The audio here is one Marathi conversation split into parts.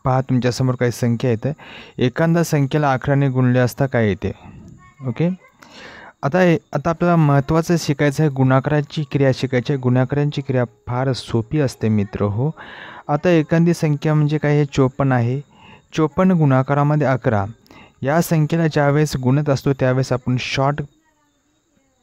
पहा तुमच्यासमोर काही संख्या येतं. एखाद्या संख्येला 11ने गुणले असता काय येते. ओके. आता आपल्याला महत्त्वाचं शिकायचं आहे, गुणाकाराची क्रिया शिकायची आहे. गुणाकारांची क्रिया फार सोपी असते मित्र हो. आता एखादी संख्या म्हणजे काय, हे 54 आहे. 54 गुणाकारामध्ये 11. या संख्येला ज्यावेळेस गुणत असतो त्यावेळेस आपण शॉर्ट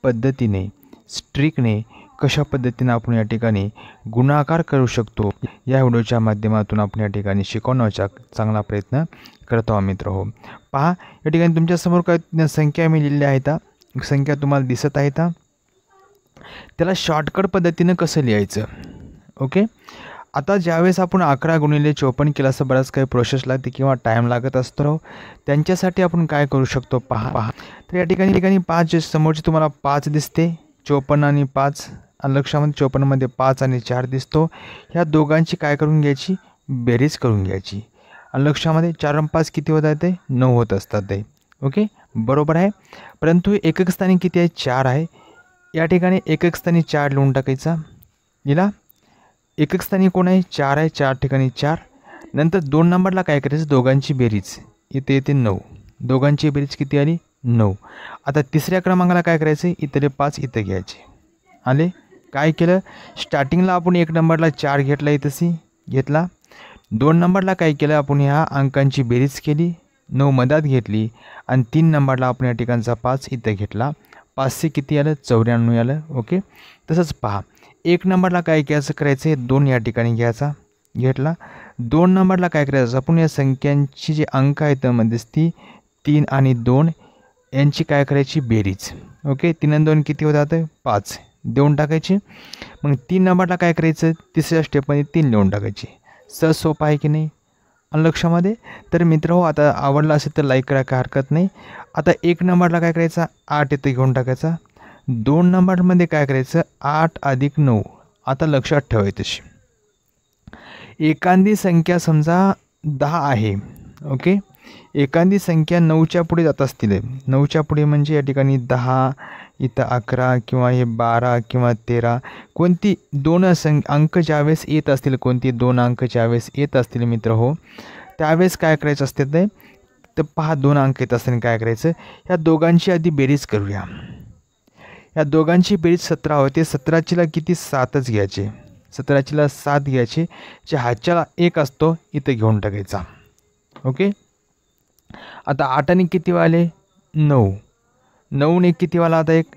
पद्धतीने, स्ट्रिकने कशा पद्धतीने आपण या ठिकाणी गुणाकार करू शकतो, या व्हिडिओच्या माध्यमातून आपण या ठिकाणी शिकवण्याचा चांगला प्रयत्न करत आहोत मित्र हो. पहा या ठिकाणी तुमच्यासमोर काय संख्या मी लिहिलेल्या आहेत. संख्या तुम्हाला दिसत आहेत. त्याला शॉर्टकट पद्धतीनं कसं लिहायचं. ओके. आता ज्यावेळेस आपण 11 गुणिले 54 केलं असं बराच काही प्रोसेस लागते किंवा टाईम लागत असतो. त्यांच्यासाठी आपण काय करू शकतो पहा. तर या ठिकाणी 5 समोरची तुम्हाला 5 दिसते. 54 आणि 5 लक्षामध्ये 54 मध्ये 5 आणि 4 दिसतो. ह्या दोघांची काय करून घ्यायची, बेरीज करून घ्यायची. आणि लक्षामध्ये 4 आणि 5 किती होत आहे, ते 9 होत असतात ते. ओके बरोबर आहे. परंतु एकक स्थानी किती आहे, 4 आहे. या ठिकाणी एकक स्थानी 4 लिहून टाकायचा. लिहिला. एकक स्थानी कोण आहे, 4 आहे. 4 ठिकाणी 4. नंतर 2 नंबरला काय करायचं, दोघांची बेरीज. इथे येते 9. दोघांची बेरीज किती आली, 9. आता तिसऱ्या क्रमांकाला काय करायचं, इथले 5 इथे घ्यायचे. आले. काय केलं, स्टार्टिंगला आपण 1 नंबरला 4 घेतला, इथंशी घेतला. 2 नंबरला काय केलं, आपण ह्या अंकांची बेरीज केली, 9 मधात घेतली. आणि 3 नंबरला आपण या ठिकाणचा 5 इथं घेतला. 5 किती आलं, 94 आलं. ओके. तसंच पहा 1 नंबरला काय करायचं, 2 या ठिकाणी घ्यायचा, घेतला. 2 नंबरला काय करायचं, आपण या संख्यांची जी अंक आहेत मध्येच ती 3 आणि 2 यांची काय करायची, बेरीज. ओके. 3 आणि 2 किती होतात, 5 देऊन टाकायची. मग 3 नंबरला काय करायचं, तिसऱ्या स्टेपमध्ये 3 लिहून टाकायची. सहज सोपं आहे की नाही लक्षामध्ये. तर मित्र हो, आता आवडला असेल तर लाईक करा, काय हरकत नाही. आता 1 नंबरला काय करायचा, 8 इथं घेऊन टाकायचा. 2 नंबरमध्ये काय करायचं, 8 अधिक 9. आता लक्षात ठेवायचं तशी एखादी संख्या समजा 10 आहे. ओके. एखादी संख्या 9च्या पुढे जात असतील, 9च्या पुढे म्हणजे या ठिकाणी 10, इथं 11 किंवा हे 12 किंवा 13, कोणती 2 अंक ज्यावेळेस येत असतील, कोणती 2 अंक ज्यावेळेस येत असतील मित्र हो, त्यावेळेस काय करायचं असते ते. तर पहा 2 अंक येत असताना काय करायचं, ह्या दोघांची आधी बेरीज करूया. या दोघांची बेरीज 17 होते. 17चीला किती, 7च घ्यायचे. 17चीला 7 घ्यायचे. जे हातच्याला 1 असतो इथं घेऊन टाकायचा. ओके. आता 8ने किती वाले, 9. 9ने किती वाला, आता 1.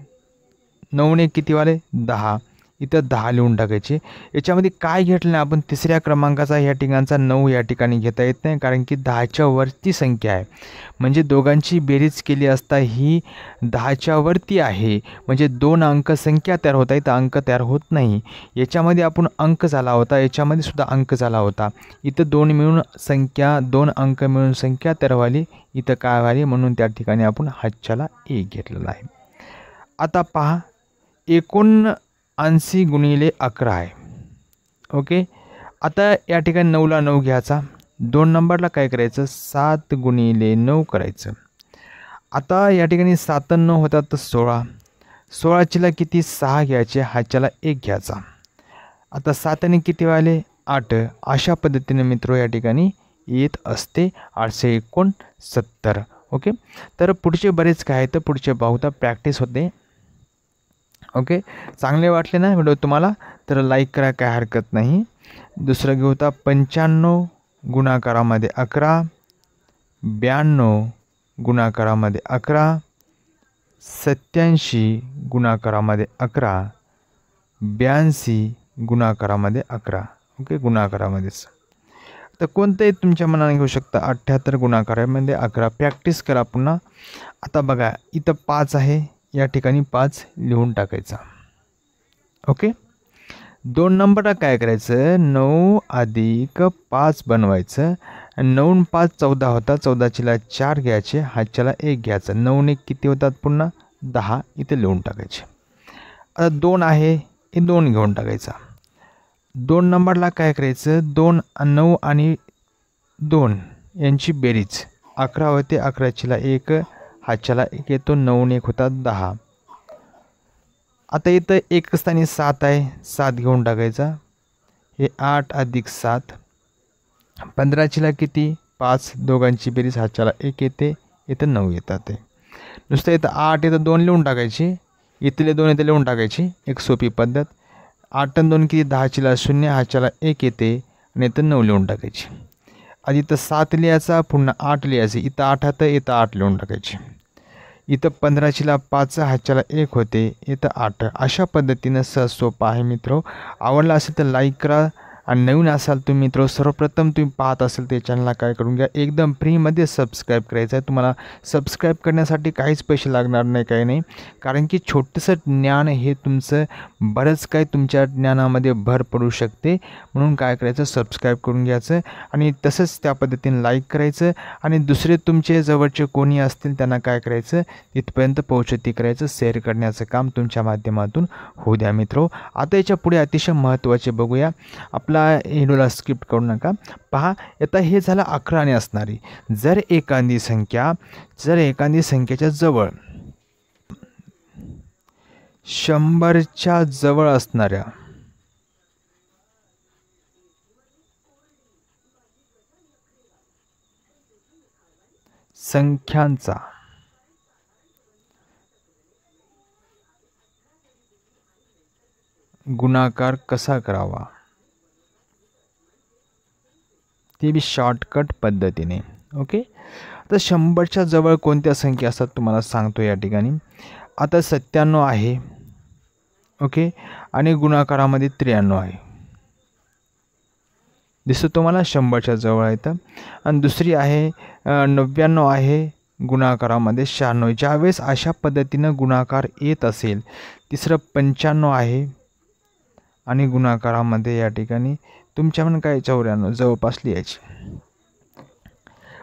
9ने किती वाले, 10. इथं 10 लिहून टाकायचे. याच्यामध्ये काय घेतलं नाही आपण, तिसऱ्या क्रमांकाचा या ठिकाणचा 9 या ठिकाणी घेता येत नाही, कारण की 10च्या वरती संख्या आहे. म्हणजे दोघांची बेरीज केली असता ही 10च्या वरती आहे. म्हणजे 2 अंक संख्या तयार होत आहे, तर अंक तयार होत नाही. याच्यामध्ये आपण अंक झाला होता, याच्यामध्ये सुद्धा अंक झाला होता. इथं 2 मिळून संख्या, 2 अंक मिळून संख्या तयार व्हाली, इथं काय व्हाली, म्हणून त्या ठिकाणी आपण हातच्याला 1 घेतलेला आहे. आता पहा 79 गुणिले 11 आहे. ओके. आता या ठिकाणी 9ला 9 घ्यायचा. 2 नंबरला काय करायचं, 7 गुणिले 9 करायचं. आता या ठिकाणी 7 आणि 9 होतात तर 16. 16चीला किती, 6 घ्यायचे, हातच्याला 1 घ्यायचा. आता 7ने किती वाले, 8. अशा पद्धतीने मित्र या ठिकाणी येत असते 869. ओके. तर पुढचे बरेच काय आहे तर पुढचे बहुधा प्रॅक्टिस होते. ओके. चांगले वाटले ना व्हिडिओ तुम्हाला तर लाईक करा, काय हरकत नाही. दुसरं घेऊ होता 95 गुणाकारामध्ये 11, 92 गुणाकारामध्ये 11, 87 गुणाकारामध्ये 11, 82 गुणाकारामध्ये 11. ओके. गुणाकारामध्येच तर कोणतंही तुमच्या मनाने घेऊ शकता. 78 गुणाकारामध्ये 11. प्रॅक्टिस करा पुन्हा. आता बघा इथं 5 आहे, या ठिकाणी 5 लिहून टाकायचा. ओके. 2 नंबरला काय करायचं, 9 अधिक 5 बनवायचं. 9 आणि 5 14 होता. 14चीला 4 घ्यायचे, हातच्याला 1 घ्यायचा. 9ने किती होतात पुन्हा, 10 इथे लिहून टाकायचे. आता 2 आहे, हे 2 घेऊन टाकायचा. 2 नंबरला काय करायचं, 2 9 आणि 2 यांची बेरीज 11 होते. 11चीला 1, हातच्याला 1 येतो. 9 आणि 1 होतात 10. आता इथं एक स्थानी 7 आहे, 7 घेऊन टाकायचा. हे 8 अधिक 7 15ला किती 5, दोघांची बेरीज 7ला 1 येते, इथं 9 येतात. ते नुसतं इथं 8 इथं 2 लिहून टाकायची, इथले 2 इथं लिहून टाकायची, एक सोपी पद्धत. 8 आणि 2 किती 10ला 0, 8ला 1 येते आणि इथं 9 लिहून टाकायची. आधी इथं 7 लिहायचा, पुन्हा 8 लिहायचे, इथं 8 होतं, इथं 8 लिहून टाकायचे. इथं 15ला 5, 8ला 1 होते, इथं 8. अशा पद्धतीनं सहज सोपं आहे मित्र. आवडला असेल तर लाईक करा आणि नवीन असाल तुम्ही मित्र, सर्वप्रथम तुम्ही पाहत असेल ते चॅनलला काय करून घ्या, एकदम फ्रीमध्ये सबस्क्राईब करायचं आहे. तुम्हाला सबस्क्राईब करण्यासाठी काहीच पैसे लागणार नाही, काही नाही, कारण की छोटंसं ज्ञान हे तुमचं बरंच काही तुमच्या ज्ञानामध्ये भर पडू शकते. म्हणून काय करायचं, सबस्क्राईब करून घ्यायचं आणि तसंच त्या पद्धतीने लाईक करायचं आणि दुसरे तुमचे जवळचे कोणी असतील त्यांना काय करायचं, तिथपर्यंत पोहोचती करायचं, शेअर करण्याचं काम तुमच्या माध्यमातून होऊ द्या मित्र. आता याच्या पुढे अतिशय महत्त्वाचे बघूया. आपला व्हिडिओला स्किप करू नका, पहा. आता हे झालं 11ने असणारी. जर एखादी संख्येच्या जवळ 100च्या जवळ असणाऱ्या संख्यांचा गुणाकार कसा करावा, ते बी शॉर्टकट पद्धतीने. ओके. आता 100च्या जवळ कोणत्या संख्या असतात तुम्हाला सांगतो या ठिकाणी. आता 97 आहे. ओके. आणि गुणाकारामध्ये 93 आहे. दिसतो तुम्हाला 100च्या जवळ आहे तर. आणि दुसरी आहे 99 आहे, गुणाकारामध्ये 96. ज्यावेळेस अशा पद्धतीनं गुणाकार येत असेल. तिसरं 95 आहे आणि गुणाकारामध्ये या ठिकाणी तुमच्या पण काय 94 जवळपास लिहायची.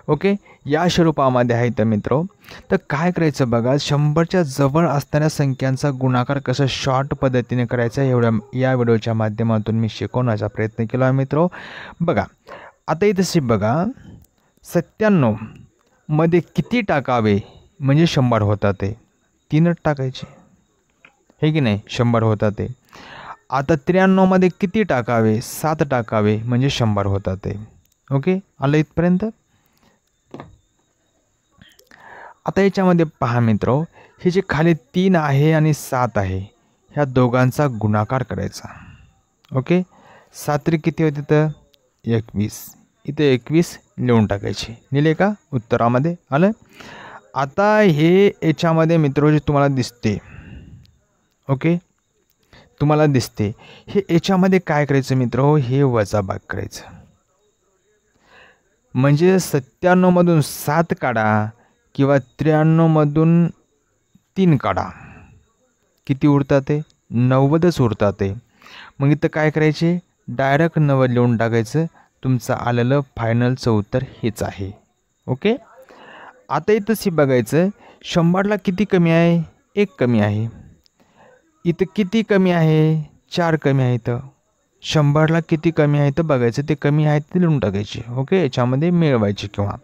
ओके. या स्वरूपामध्ये आहे तर मित्र. तर काय करायचं बघा, 100च्या जवळ असणाऱ्या संख्यांचा गुणाकार कसं शॉर्ट पद्धतीने करायचा या व्हिडिओच्या माध्यमातून मी शिकवण्याचा प्रयत्न केला आहे मित्र. बघा आता इथं बघा, 97 मध्ये किती टाकावे म्हणजे 100 होतात, ते 3च टाकायचे, हे की नाही, 100 होतात ते. आता 93 मध्ये किती टाकावे, 7 टाकावे म्हणजे 100 होतात ते. ओके. आलं इथपर्यंत. आता याच्यामध्ये पहा मित्र, हे जे खाली 3 आहे आणि 7 आहे, ह्या दोघांचा गुणाकार करायचा. ओके. 7 किती होते तर 21, इथे 21 लिहून टाकायचे. लिहिले का उत्तरामध्ये आलं. आता हे याच्यामध्ये मित्र जे तुम्हाला दिसते, ओके, तुम्हाला दिसते, हे याच्यामध्ये काय करायचं मित्र, हे वजाबाकी करायचं. म्हणजे 97 मधून 7 काढा किंवा 93 मधून 3 काढा, किती उरतात ते 90च उरतात ते. मग इथं काय करायचे, डायरेक्ट 90 लिहून टाकायचं. तुमचं आलेलं फायनलचं उत्तर हेच आहे. ओके. आता इथंच बघायचं, 100ला किती कमी आहे, 1 कमी आहे. इथं किती कमी आहे, 4 कमी आहे. इथं 100ला किती कमी आहे तर बघायचं, ते कमी आहेत ते लिहून टाकायचे. ओके. याच्यामध्ये मिळवायचे किंवा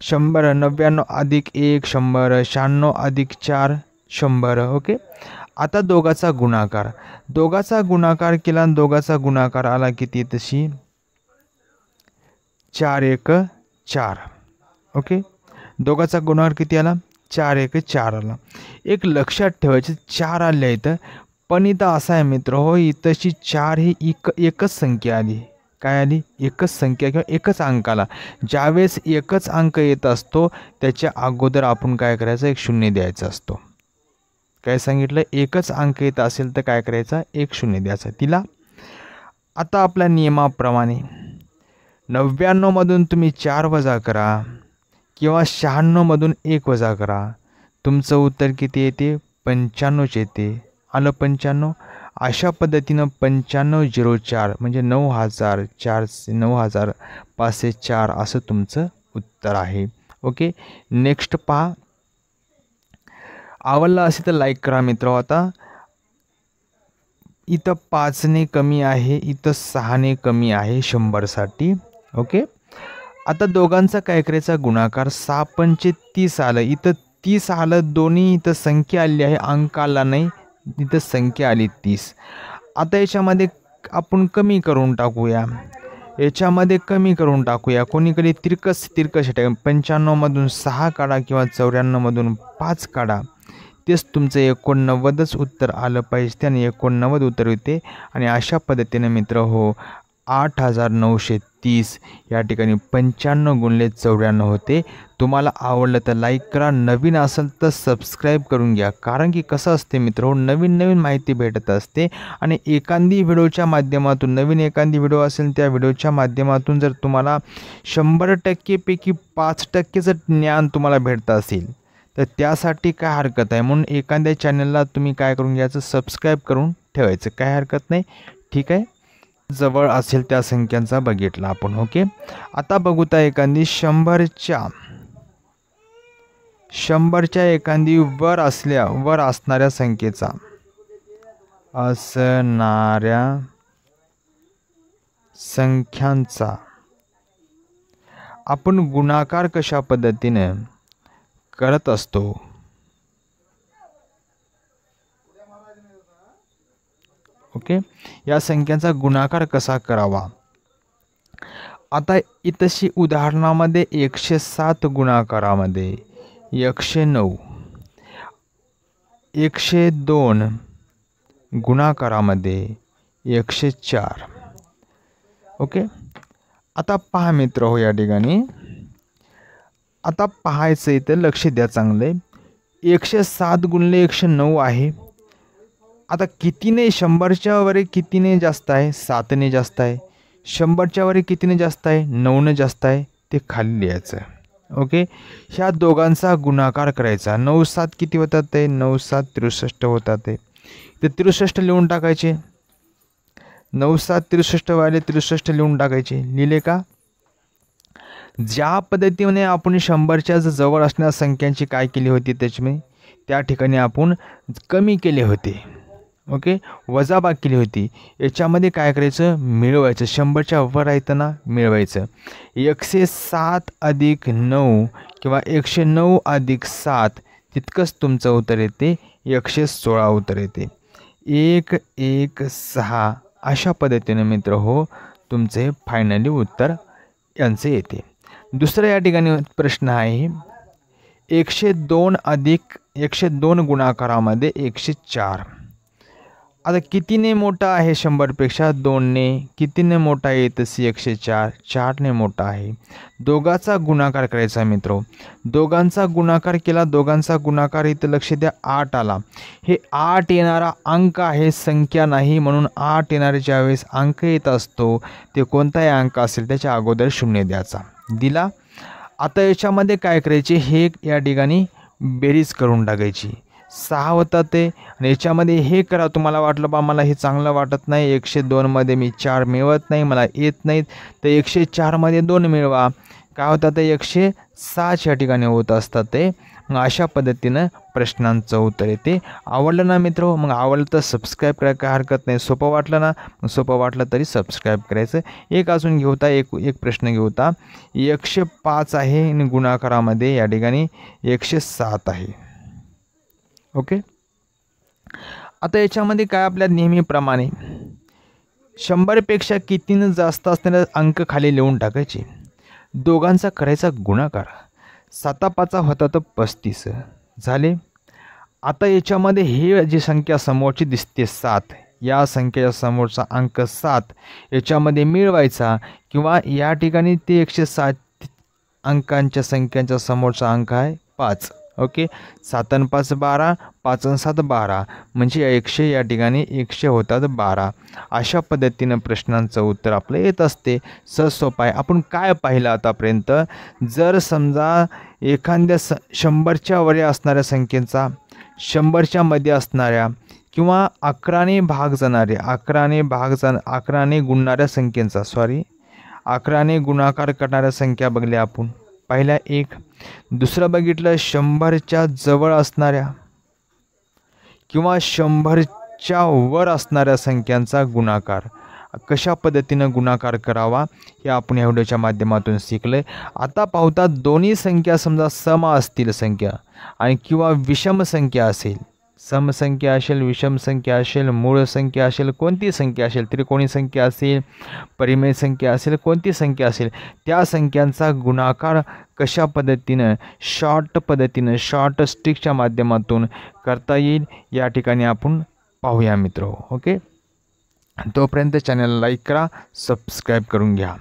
100 99 अधिक 1 100, 96 अधिक 4 100. ओके. आता दोघाचा गुणाकार केला आणि दोघाचा गुणाकार आला किती, तशी 4 1 4. ओके. दोघाचा गुणाकार किती आला, 4 1 4 आला. एक लक्षात ठेवायचं, 4 आले इथं, पण इथं असं आहे मित्र हो, इथंशी 4 ही एकच संख्या आली. काय आली, एकच संख्या किंवा एकच अंक आला. ज्यावेळेस एकच अंक येत असतो त्याच्या अगोदर आपण काय करायचं, 1 0 द्यायचा असतो. काय सांगितलं, एकच अंक येत असेल तर काय करायचा, 1 0 द्यायचा तिला. आता आपल्या नियमाप्रमाणे 99 मधून तुम्ही 4 वजा करा किंवा 96 मधून 1 वजा करा, तुमचं उत्तर किती येते, 95 येते. आलं 95. अशा पद्धतीनं 9504 म्हणजे 9504 असं तुमचं उत्तर आहे. ओके. नेक्स्ट पहा. आवडला असेल तर लाईक करा मित्र. आता इथं 5ने कमी आहे, इथं 6ने कमी आहे 100साठी. ओके. आता दोघांचा काय करायचा, गुणाकार. 6 पंचे 30 आलं, इथं 30 आलं, दोन्ही इथं संख्या आली आहे, अंक आला नाही, इथं संख्या आली 30. आता याच्यामध्ये आपण कमी करून टाकूया. याच्यामध्ये कमी करून टाकूया. कोणीकडे तिरकस टाका. 95मधून 6 काढा किंवा 94मधून 5 काढा. तेच तुमचं 89च उत्तर आलं पाहिजे. त्याने 89 उत्तर येते. आणि अशा पद्धतीने मित्र हो 8930 या ठिकाणी 95 गुणिले 94 होते. तुम्हाला आवडलं तर लाईक करा, नवीन असेल तर सबस्क्राईब करून घ्या. कारण की कसं असते मित्र, नवीन नवीन माहिती भेटत असते. आणि एखादी व्हिडिओच्या माध्यमातून, नवीन एखादी व्हिडिओ असेल त्या व्हिडिओच्या माध्यमातून जर तुम्हाला 100% पैकी 5%चं ज्ञान तुम्हाला भेटत असेल तर त्यासाठी काय हरकत आहे. म्हणून एखाद्या चॅनलला तुम्ही काय करून घ्यायचं, सबस्क्राईब करून ठेवायचं, काय हरकत नाही. ठीक आहे. जवळ असेल त्या संख्यांचा बघितला आपण. ओके. आता बघूता एखादी 100च्या एखादी वर असणाऱ्या संख्यांचा आपण गुणाकार कशा पद्धतीने करत असतो. ओके. या संख्यांचा गुणाकार कसा करावा. आता इतशी उदाहरणामध्ये 107 गुणाकारामध्ये 109, 102 गुणाकारामध्ये 104. ओके. आता पहा मित्र हो, या ठिकाणी आता पाहायचं इथं लक्ष द्या चांगले. 107 गुणिले 109 आहे. आता कितीने 100च्या वर कितीने जास्त आहे, 7ने जास्त आहे. 100च्या वर कितीने जास्त आहे, 9ने जास्त आहे. ते खाली लिहायचं. ओके. ह्या दोघांचा गुणाकार करायचा. 9 7 किती होतात, ते 9 7 63 होतात. ते 63 लिहून टाकायचे. 9 7 63 वाले 63 लिहून टाकायचे. लिहिले का. ज्या पद्धतीने आपण 100च्या जवळ असणाऱ्या संख्यांची काय केली होती, त्याची त्या ठिकाणी आपण कमी केले होते. ओके. वजाबाकी केली होती. याच्यामध्ये काय करायचं, मिळवायचं. 100च्या वर आहे ना, मिळवायचं. 107 अधिक 9 किंवा 109 अधिक 7 तितकंच तुमचं उत्तर येते. 116 उत्तर येते. 116 अशा पद्धतीने मित्र हो तुमचे फायनली उत्तर यांचे येते. दुसरा या ठिकाणी प्रश्न आहे 102 गुणाकारामध्ये 104. आता कितीने मोठा आहे 100पेक्षा, 2ने. कितीने मोठा आहे तशी 104, 4ने मोठा आहे. दोघांचा गुणाकार करायचा मित्र. दोघांचा गुणाकार केला. दोघांचा गुणाकार इथं लक्ष द्या 8 आला. हे 8 येणारा अंक आहे, संख्या नाही. म्हणून 8 येणारे ज्यावेळेस अंक येत असतो ते कोणताही अंक असेल त्याच्या अगोदर 0 द्यायचा. दिला. आता याच्यामध्ये काय करायचे, हे या ठिकाणी बेरीज करून टाकायची. 6 होतात ते. आणि याच्यामध्ये हे करा. तुम्हाला वाटलं बा मला हे चांगलं वाटत नाही, 102मध्ये मी 4 मिळवत नाही, मला येत नाहीत, तर 104मध्ये 2 मिळवा. काय होतात ते 106 या ठिकाणी होत असतात ते. मग अशा पद्धतीनं प्रश्नांचं उत्तर येते. आवडलं ना मित्र, मग आवडलं तर सबस्क्राईब करायला काय हरकत नाही. सोपं वाटलं ना, मग सोपं वाटलं तरी सबस्क्राईब करायचं. एक अजून घेऊता, एक प्रश्न घेऊता. 105 आहे आणि गुणाकारामध्ये या ठिकाणी 107 आहे. ओके. आता याच्यामध्ये काय आपल्या नेहमीप्रमाणे 100पेक्षा कितीने जास्त असणारे अंक खाली लिहून टाकायचे. दोघांचा करायचा गुणाकार. 7 5 होता तर 35 झाले. आता याच्यामध्ये हे जी संख्या समोरची दिसते 7, या संख्येच्या समोरचा अंक 7 याच्यामध्ये मिळवायचा किंवा या ठिकाणी ते 107 अंकांच्या संख्यांच्या समोरचा अंक आहे 5. ओके. 7 आणि 5 12, 5 आणि 7 12, म्हणजे 100 या ठिकाणी 100 होतात 12. अशा पद्धतीनं प्रश्नांचं उत्तर आपलं येत असते. सोपं आहे. आपण काय पाहिलं आतापर्यंत, जर समजा एखाद्या 100च्या वर असणाऱ्या संख्येचा 100च्या मध्ये असणाऱ्या किंवा 11ने गुणणाऱ्या संख्येचा 11ने गुणाकार करणाऱ्या संख्या बघल्या आपण. पहिल्या एक. दुसरं बघितलं 100च्या जवळ असणाऱ्या किंवा 100च्या वर असणाऱ्या संख्यांचा गुणाकार कशा पद्धतीनं गुणाकार करावा हे आपण या व्हिडिओच्या माध्यमातून शिकले. आता पाहता दोन्ही संख्या समजा सम असतील संख्या आणि किंवा विषम संख्या असेल समसंख्या असेल, विषम संख्या असेल, मूळ संख्या असेल, कोणती संख्या असेल, त्रिकोणी संख्या असेल, परिमेय संख्या असेल, कोणती संख्या असेल, त्या संख्यांचा गुणाकार कशा पद्धतीनं शॉर्ट स्टिकच्या माध्यमातून करता येईल या ठिकाणी आपण पाहूया मित्र. ओके, तोपर्यंत चॅनल लाईक करा, सबस्क्राईब करून घ्या.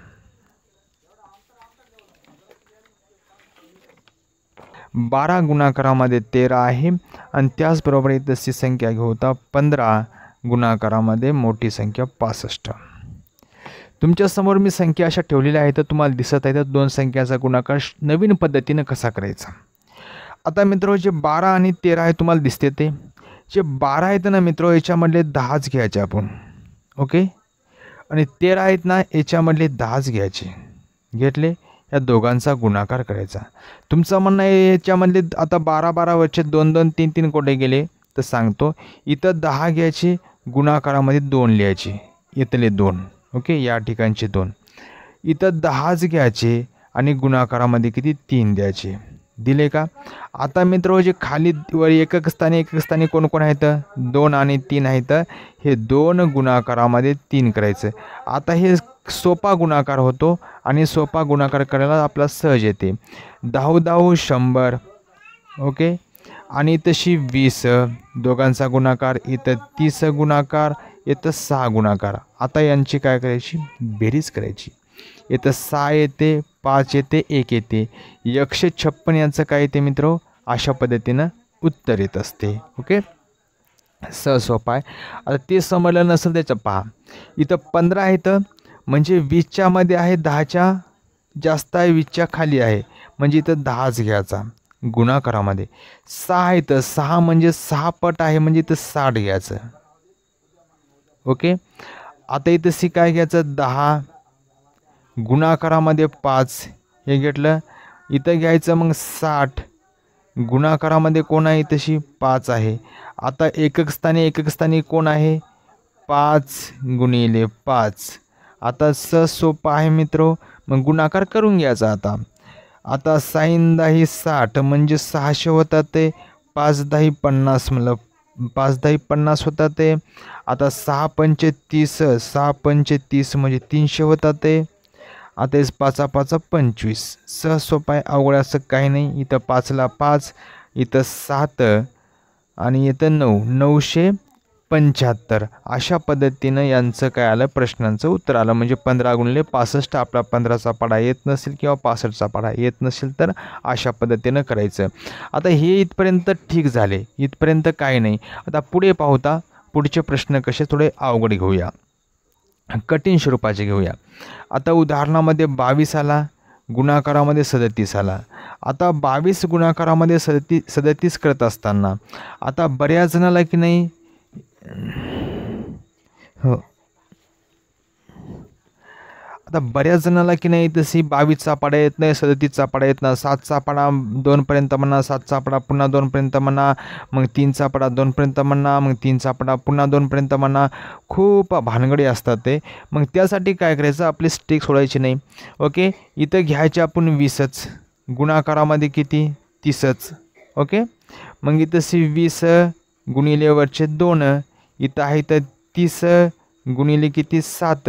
12 गुणाकारामध्ये 13 आहे आणि त्याचबरोबर इथं सी संख्या घेऊ होता 15 गुणाकारामध्ये मोठी संख्या 65. तुमच्यासमोर मी संख्या अशा ठेवलेल्या आहेत, तुम्हाला दिसत आहेत दोन संख्याचा गुणाकार नवीन पद्धतीनं कसा करायचा. आता मित्र जे 12 आणि 13 आहे तुम्हाला दिसते, ते जे 12 आहेत ना मित्र याच्यामधले 10च घ्यायचे आपण. ओके, आणि 13 आहेत ना याच्यामधले 10च घ्यायचे. घेतले, या दोघांचा गुणाकार करायचा. तुमचं म्हणणं आहे याच्यामधले आता 12 वरचे 2 2 3 3 कोठे गेले तर सांगतो. इथं 10 घ्यायचे, गुणाकारामध्ये 2 लिहायचे, इथले 2. ओके, या ठिकाणचे 2. इथं 10च घ्यायचे आणि गुणाकारामध्ये किती 3 द्यायचे. दिले का. आता मित्र जे खाली वर एकक स्थानी कोण कोण आहेत, 2 आणि 3 आहेत. हे 2 गुणाकारामध्ये 3 करायचं. आता हे सोपा गुणाकार होतो आणि सोपा गुणाकार करायला आपला सहज येते. 10 10 100. ओके, आणि तशी 20 दोघांचा गुणाकार, इथं 30 गुणाकार, इथं 6 गुणाकार. आता यांची काय करायची, बेरीज करायची. इथं 6 येते, 5 येते, 1 येते, 156 यांचं काय येते मित्र, अशा पद्धतीनं उत्तर येत असते. ओके, सोपा आहे. आता ते समजलं नसेल त्याचं पहा. इथं 15 आहेत म्हणजे 20च्या मध्ये आहे, 10च्या जास्त आहे, 20च्या खाली आहे, म्हणजे इथं 10च घ्यायचा गुणाकारामध्ये. 6 आहेत, 6 म्हणजे 6 पट आहे, म्हणजे इथं 60 घ्यायचं. ओके, आता इथं सी काय घ्यायचं, 10 गुणाकारामध्ये 5 हे घेतलं. इथं घ्यायचं मग 60 गुणाकारामध्ये कोण आहे, तशी 5 आहे. आता एकक स्थानी कोण आहे, 5 गुणिले 5. आता सोपा आहे मित्र, मग गुणाकार करून घ्यायचा. आता 6 10 60 म्हणजे 600 होतात ते. 5 10 50 म्हणलं, 5 10 50 होतात ते. आता 6 पंचे 30, 6 पंचे 30 म्हणजे 300 होतात ते. आता 5 5 25. सोपा आहे, अवघड असं काही नाही. इथं 5ला 5, इथं 7 आणि इथं 9, 975. अशा पद्धतीनं यांचं काय आलं, प्रश्नांचं उत्तर आलं. म्हणजे 15 गुणिले 65. आपला 15चा पाढा येत नसेल किंवा 65चा पाढा येत नसेल तर अशा पद्धतीनं करायचं. आता हे इथपर्यंत ठीक झाले, इथपर्यंत काही नाही. आता पुढे पाहूता, पुढचे प्रश्न कसे थोडे अवघड घेऊया, कठीण स्वरूपाचे घेऊया. आता उदाहरणामध्ये 22 आला, गुणाकारामध्ये 37 आला. आता 22 गुणाकारामध्ये 37 करत असताना आता बऱ्याच जणाला की नाही हो, आता बऱ्याच जणाला की नाही तशी 22चा पाढा येत नाही, 37चा पाढा येत नाही. 7चा पाढा 2 पर्यंत म्हणा, 7चा पाढा पुन्हा 2 पर्यंत म्हणा, मग 3चा पाढा 2 पर्यंत म्हणा, मग 3चा पाढा पुन्हा 2 पर्यंत म्हणा. खूप भानगडी असतात ते. मग त्यासाठी काय करायचं, आपली स्टिक सोडायची नाही. ओके, इथं घ्यायचे आपण 20च, गुणाकारामध्ये किती 30च. ओके, मग इथं 20 गुणिले वरचे 2, इथं आहे तर 30 गुणिले किती 7.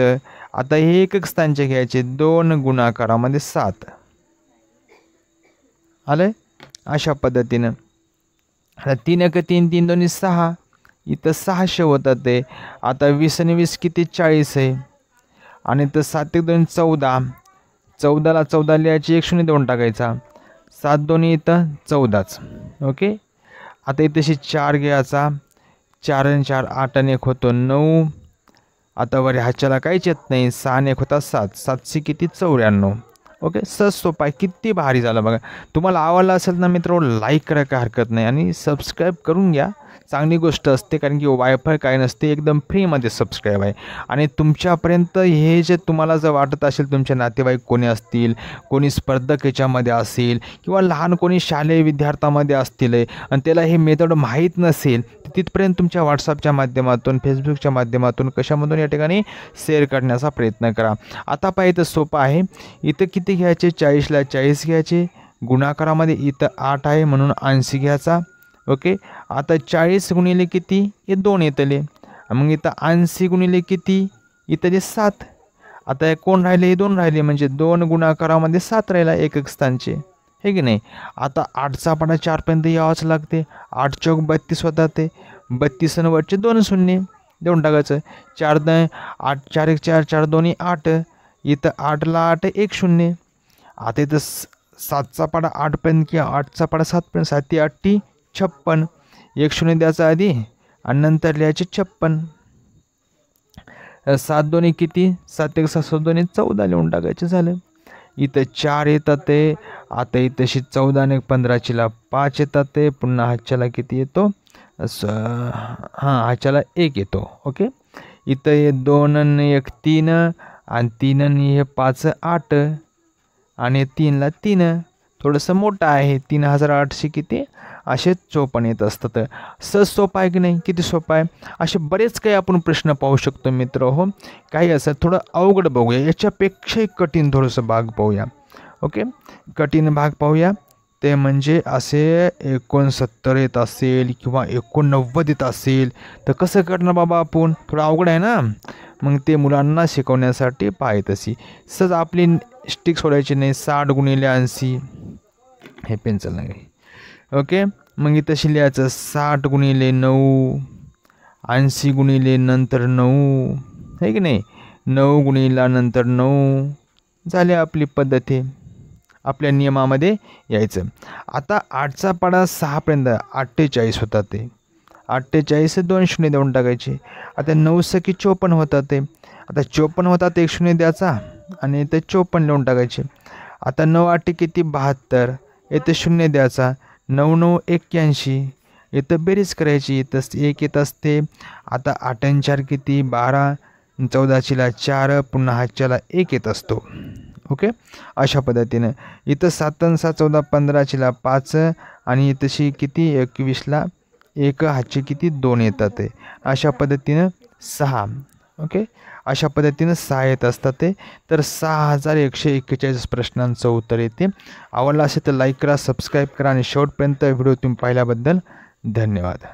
आता हे एकक स्थानचे घ्यायचे, 2 गुणाकारामध्ये 7 आले. अशा पद्धतीनं आता 3 1 3 3 2 6, इथं 600 होतात ते. आता 20 आणि 20 किती 40 आहे, आणि इथं 7 1 2 14, 14ला 14 लिहायची, 1 0 2 टाकायचा, 7 2 इथं 14च. ओके, आता इथेशी 4 घ्यायचा, 4 आणि 4 8 आणि 1 होतो 9. आता वर ह्याच्याला काहीच येत नाही, 6 आणि 1 होता 7, 7 किती 94. ओके, सहज सोपा आहे, किती भारी झालं बघा. तुम्हाला आवडला असेल ना मित्र, लाईक करा, काय हरकत नाही, आणि सबस्क्राईब करून घ्या. चांगली गोष्ट असते, कारण की वायफाय काय नसते, एकदम फ्रीमध्ये सबस्क्राईब आहे. आणि तुमच्यापर्यंत हे जे तुम्हाला जर वाटत असेल, तुमचे नातेवाईक कोणी असतील, कोणी स्पर्धक याच्यामध्ये असेल, किंवा लहान कोणी शालेय विद्यार्थ्यामध्ये असतील आणि त्याला हे मेथड माहीत नसेल, तिथपर्यंत तुमच्या व्हॉट्सअपच्या माध्यमातून, फेसबुकच्या माध्यमातून, कशामधून या ठिकाणी शेअर करण्याचा प्रयत्न करा. आता पाहिजे तर सोपं आहे. इथं किती घ्यायचे, 40ला 40 घ्यायचे, गुणाकारामध्ये इथं 8 आहे म्हणून 80 घ्यायचा, ओके. आता 40 गुणिले किती हे 2 येतले. मग इथं 80 गुणिले किती इथं जे 7. आता हे कोण राहिले हे 2 राहिले म्हणजे 2 गुणाकारामध्ये 7 राहिला एकक स्थानचे, हे की नाही. आता 8चा पाढा 4पर्यंत यावंच लागते. 8 चौक 32 होतात ते 32 आणि वरचे 2 शून्य देऊन टाकायचं. 4 8 4 1 4 4 2 8. इथं 8ला 8 1 0. आता इथं 7चा पाढा 8पर्यंत किंवा 8चा पाढा 7पर्यंत 7 8 56. 1 0 द्यायचा आधी आणि नंतर लिहायचे 56. 7 2 किती 7 1 7 2 14 लिहून टाकायचे झालं. इथं 4 येतात ते. आता इथंशी 14 आणि 15ला 5 येतात ते. पुन्हा हातच्याला किती येतो हातच्याला 1 येतो. ओके. इथं हे 2 आणि 1 3 आणि 3 आणि हे 5 8 आणि 3ला 3 थोडंसं मोठं आहे. 3800 किती असे 54 येत असतात. सहज सोपं आहे की नाही, किती सोपं आहे. असे बरेच काही आपण प्रश्न पाहू शकतो मित्र हो. काही असं थोडं अवघड बघूया, याच्यापेक्षाही कठीण थोडंसं भाग पाहूया. ओके. कठीण भाग पाहूया ते म्हणजे असे 69 येत असेल किंवा 89 येत असेल तर कसं करणार बाबा आपण, थोडं अवघड आहे ना. मग ते मुलांना शिकवण्यासाठी पाहत अशी सहज आपली स्टिक सोडायची नाही. 60 गुणिले 80 हे पेन्सिल नाही. ओके. मग इथं लिहायचं 60 गुणिले 9 80 गुणिले नंतर 9, आहे की नाही. 9 गुणिला नंतर 9 झाले आपली पद्धत. हे आपल्या नियमामध्ये यायचं. आता 8चा पाढा 6पर्यंत 48 होतात ते. 48 2 शून्य देऊन टाकायचे. आता 9 सकी 54 होतात ते. आता 54 होतात 1 शून्य द्यायचा आणि इथे 54 लिहून टाकायचे. आता 9 8 किती 72 इथं शून्य द्यायचा. 9 9 81 इथं बेरीज करायची. इथं 1 येत असते. आता 8 आणि 4 किती 12 14ला 4 पुन्हा हातच्याला 1 येत असतो. ओके. अशा पद्धतीनं इथं 7 आणि 7 14 15ला 5 आणि इथंशी किती 21ला 1 हातचे किती 2 येतात ते. अशा पद्धतीनं 6. ओके. अशा पद्धतीनं 6 येत असतात ते. तर 6141 प्रश्नांचं उत्तर येते. आवडलं असेल तर लाईक करा, सबस्क्राईब करा आणि शेवटपर्यंत व्हिडिओ तुम्ही पाहिल्याबद्दल धन्यवाद.